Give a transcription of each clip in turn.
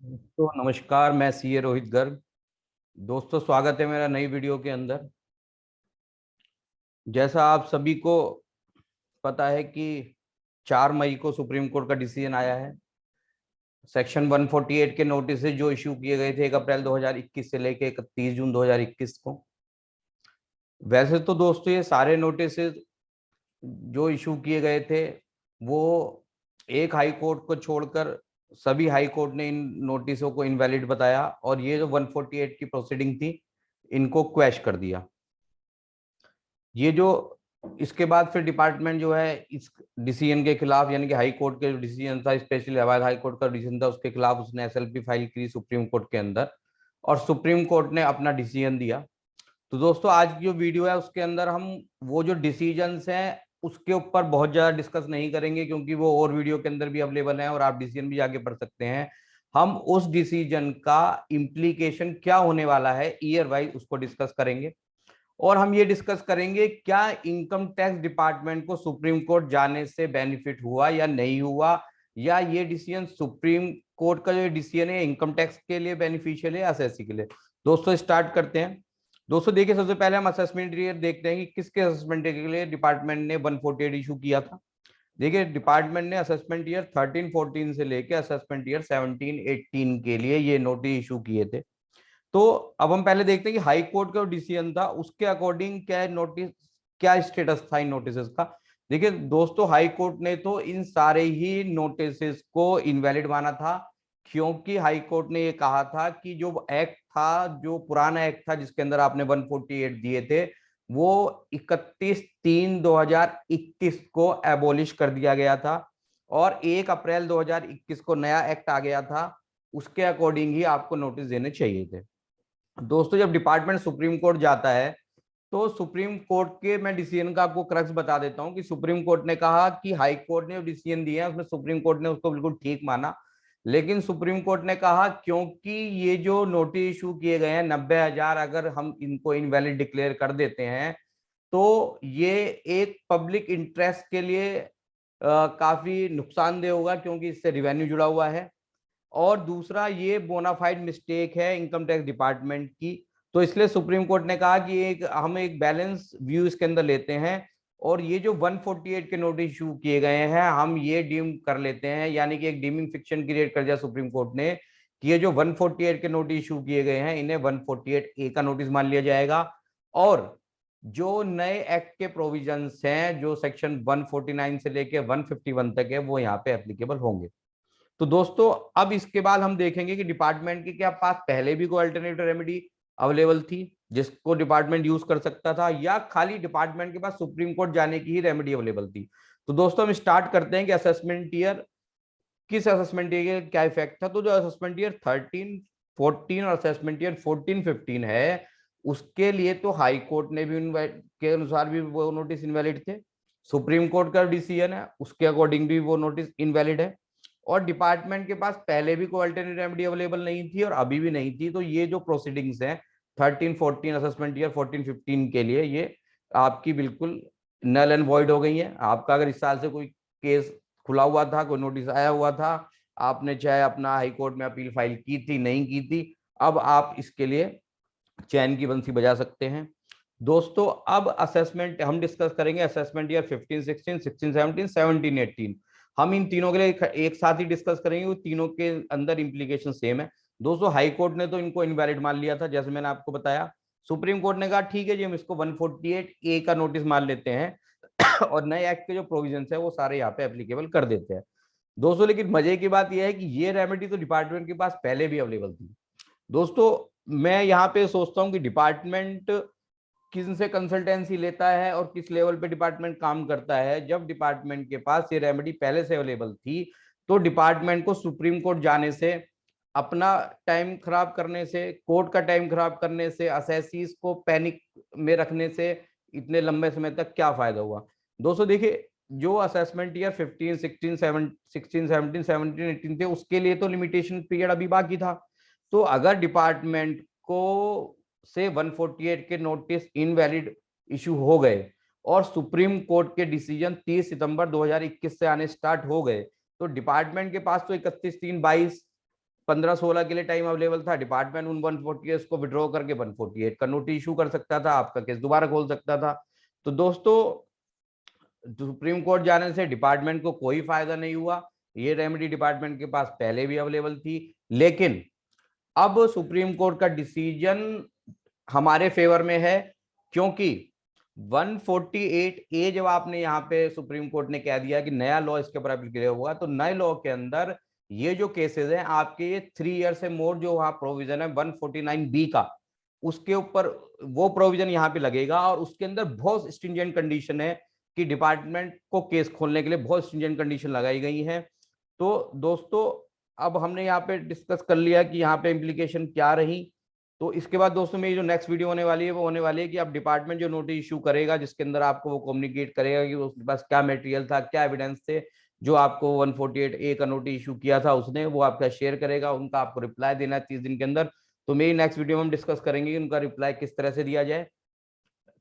तो नमस्कार, मैं सीए रोहित गर्ग। दोस्तों, स्वागत है मेरा नई वीडियो के अंदर। जैसा आप सभी को पता है कि 4 मई को सुप्रीम कोर्ट का डिसीजन आया है। सेक्शन 148 के नोटिस जो इशू किए गए थे 1 अप्रैल 2021 से लेकर 31 जून 2021 को। वैसे तो दोस्तों ये सारे नोटिस जो इशू किए गए थे वो एक हाई कोर्ट को छोड़कर सभी हाई कोर्ट ने इन नोटिसों को इनवैलिड बताया और ये जो 148 की प्रोसीडिंग थी इनको क्वैश कर दिया। ये जो इसके बाद फिर डिपार्टमेंट जो है इस डिसीजन के खिलाफ, यानी कि हाई कोर्ट के जो डिसीजन था, स्पेशली इलाहाबाद हाई कोर्ट का डिसीजन था, उसके खिलाफ उसने एसएलपी फाइल की सुप्रीम कोर्ट के अंदर और सुप्रीम कोर्ट ने अपना डिसीजन दिया। तो दोस्तों आज की जो वीडियो है उसके अंदर हम वो जो डिसीजंस हैं उसके ऊपर बहुत ज्यादा डिस्कस नहीं करेंगे, क्योंकि वो और वीडियो के अंदर भी अवेलेबल है और आप डिसीजन भी जाके पढ़ सकते हैं। हम उस डिसीजन का इम्प्लीकेशन क्या होने वाला है ईयर वाइज उसको डिस्कस करेंगे और हम ये डिस्कस करेंगे क्या इनकम टैक्स डिपार्टमेंट को सुप्रीम कोर्ट जाने से बेनिफिट हुआ या नहीं हुआ, या ये डिसीजन सुप्रीम कोर्ट का जो डिसीजन है इनकम टैक्स के लिए बेनिफिशियल है एसएससी के लिए। दोस्तों स्टार्ट करते हैं। दोस्तों देखिए, सबसे पहले हम असेसमेंट ईयर देखते हैं कि किसके असेसमेंट के लिए डिपार्टमेंट ने 148 इशू किया था। देखिए, डिपार्टमेंट ने असेसमेंट ईयर 13-14 से लेके असेसमेंट ईयर 17-18 के लिए ये नोटिस इशू किए थे। तो अब हम पहले देखते हैं कि हाई कोर्ट का डिसीजन था उसके अकॉर्डिंग क्या नोटिस, क्या स्टेटस था इन नोटिस का। देखिए दोस्तों, हाई कोर्ट ने तो इन सारे ही नोटिस को इनवैलिड माना था, क्योंकि हाई कोर्ट ने ये कहा था कि जो एक्ट था, जो पुराना एक्ट था जिसके अंदर आपने 148 दिए थे, वो 31/3/2021 को एबोलिश कर दिया गया था और 1 अप्रैल 2021 को नया एक्ट आ गया था। उसके अकॉर्डिंग ही आपको नोटिस देने चाहिए थे। दोस्तों जब डिपार्टमेंट सुप्रीम कोर्ट जाता है तो सुप्रीम कोर्ट के, मैं डिसीजन का आपको क्रक्स बता देता हूं कि सुप्रीम कोर्ट ने कहा कि हाई कोर्ट ने जो डिसीजन दिया है उसमें सुप्रीम कोर्ट ने उसको बिल्कुल ठीक माना, लेकिन सुप्रीम कोर्ट ने कहा क्योंकि ये जो नोटिस इशू किए गए हैं 90,000, अगर हम इनको इनवैलिड डिक्लेयर कर देते हैं तो ये एक पब्लिक इंटरेस्ट के लिए काफी नुकसानदेह होगा, क्योंकि इससे रिवेन्यू जुड़ा हुआ है और दूसरा ये बोनाफाइड मिस्टेक है इनकम टैक्स डिपार्टमेंट की। तो इसलिए सुप्रीम कोर्ट ने कहा कि हम एक बैलेंस व्यू इसके अंदर लेते हैं और ये जो 148 के नोटिस इशू किए गए हैं हम ये डीम कर लेते हैं, यानी कि एक डीमिंग फिक्शन क्रिएट कर दिया सुप्रीम कोर्ट ने कि ये जो 148 के नोटिस इशू किए गए हैं इन्हें 148 ए का नोटिस मान लिया जाएगा और जो नए एक्ट के प्रोविजंस हैं जो सेक्शन 149 से लेके 151 तक है वो यहाँ पे एप्लीकेबल होंगे। तो दोस्तों अब इसके बाद हम देखेंगे कि डिपार्टमेंट के क्या पास पहले भी कोई अल्टरनेटिव रेमेडी अवेलेबल थी जिसको डिपार्टमेंट यूज कर सकता था, या खाली डिपार्टमेंट के पास सुप्रीम कोर्ट जाने की ही रेमेडी अवेलेबल थी। तो दोस्तों हम स्टार्ट करते हैं कि असेसमेंट ईयर, किस असेसमेंट ईयर क्या इफेक्ट था। तो जो असेसमेंट ईयर 13-14 और असेसमेंट ईयर 14-15 है उसके लिए तो हाई कोर्ट ने भी के अनुसार भी वो नोटिस इनवैलिड थे, सुप्रीम कोर्ट का डिसीजन है उसके अकॉर्डिंग भी वो नोटिस इनवैलिड है और डिपार्टमेंट के पास पहले भी कोई अल्टरनेटिव रेमेडी अवेलेबल नहीं थी और अभी भी नहीं थी। तो ये जो प्रोसीडिंग्स हैं 13-14 असेसमेंट ईयर 14-15 के लिए ये आपकी बिल्कुल नल एंड वॉइड हो गई है। आपका अगर इस साल से कोई केस खुला हुआ था, कोई नोटिस आया हुआ था, आपने चाहे अपना हाई कोर्ट में अपील फाइल की थी नहीं की थी, अब आप इसके लिए चैन की बंसी बजा सकते हैं। दोस्तों अब असेसमेंट हम डिस्कस करेंगे, असेसमेंट ईयर 15-16, 16-17, 17-18। हम इन तीनों के लिए एक साथ ही डिस्कस करेंगे, तीनों के अंदर इंप्लीकेशन सेम है। दोस्तों हाई कोर्ट ने तो इनको इनवैलिड मान लिया था जैसे मैंने आपको बताया, सुप्रीम कोर्ट ने कहा ठीक है जी हम इसको 148 ए का नोटिस मान लेते हैं और नए एक्ट के जो प्रोविजन है वो सारे यहाँ पे एप्लीकेबल कर देते हैं। दोस्तों लेकिन मजे की बात यह है कि ये रेमेडी तो डिपार्टमेंट के पास पहले भी अवेलेबल थी। दोस्तों मैं यहाँ पे सोचता हूँ कि डिपार्टमेंट किन से कंसल्टेंसी लेता है और किस लेवल पे डिपार्टमेंट काम करता है। जब डिपार्टमेंट के पास ये रेमेडी पहले से अवेलेबल थी तो डिपार्टमेंट को सुप्रीम कोर्ट जाने से, अपना टाइम खराब करने से, कोर्ट का टाइम खराब करने से, असेसीज को पैनिक में रखने से इतने लंबे समय तक क्या फायदा हुआ। दोस्तों देखिए, जो असेसमेंट ईयर 15, 16, 17, 18 थे उसके लिए तो लिमिटेशन पीरियड अभी बाकी था। तो अगर डिपार्टमेंट को से 148 के नोटिस इनवैलिड इशू हो गए और सुप्रीम कोर्ट के डिसीजन 30 सितंबर 2021 से आने स्टार्ट हो गए, तो डिपार्टमेंट के पास तो 31/3/22 15-16 के लिए टाइम अवेलेबल था, डिपार्टमेंट उन 148 को विड्रॉ करके 148 का नोटिस इशू कर सकता था, आपका केस दोबारा खोल सकता था। तो दोस्तों सुप्रीम कोर्ट जाने से डिपार्टमेंट को कोई फायदा नहीं हुआ, ये रेमेडी डिपार्टमेंट के पास पहले भी अवेलेबल थी। लेकिन अब सुप्रीम कोर्ट का डिसीजन हमारे फेवर में है, क्योंकि 148 ए जब आपने यहाँ पे सुप्रीम कोर्ट ने कह दिया कि नया लॉ इसके ऊपर एप्लीकेबल हुआ, तो नए लॉ के अंदर ये जो केसेस हैं आपके, ये 3 ईयर से मोर जो वहां प्रोविजन है 149 बी का, उसके ऊपर वो प्रोविजन यहाँ पे लगेगा। और उसके अंदर बहुत स्ट्रिंजेंट कंडीशन है कि डिपार्टमेंट को केस खोलने के लिए बहुत स्ट्रिंजेंट कंडीशन लगाई गई है। तो दोस्तों अब हमने यहाँ पे डिस्कस कर लिया कि यहाँ पे इम्प्लीकेशन क्या रही। तो इसके बाद दोस्तों मेरी जो नेक्स्ट वीडियो होने वाली है वो होने वाली है कि अब डिपार्टमेंट जो नोटिस इशू करेगा, जिसके अंदर आपको वो कम्युनिकेट करेगा कि उसके पास क्या मटेरियल था, क्या एविडेंस थे, जो आपको 148 ए का नोटिस इशू किया था उसने, वो आपका शेयर करेगा, उनका आपको रिप्लाई देना है 30 दिन के अंदर। तो मेरी नेक्स्ट वीडियो में हम डिस्कस करेंगे कि उनका रिप्लाई किस तरह से दिया जाए,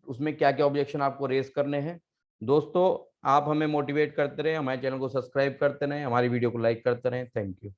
उसमें क्या क्या ऑब्जेक्शन आपको रेज करने हैं। दोस्तों आप हमें मोटिवेट करते रहे, हमारे चैनल को सब्सक्राइब करते रहे, हमारी वीडियो को लाइक करते रहे। Thank you.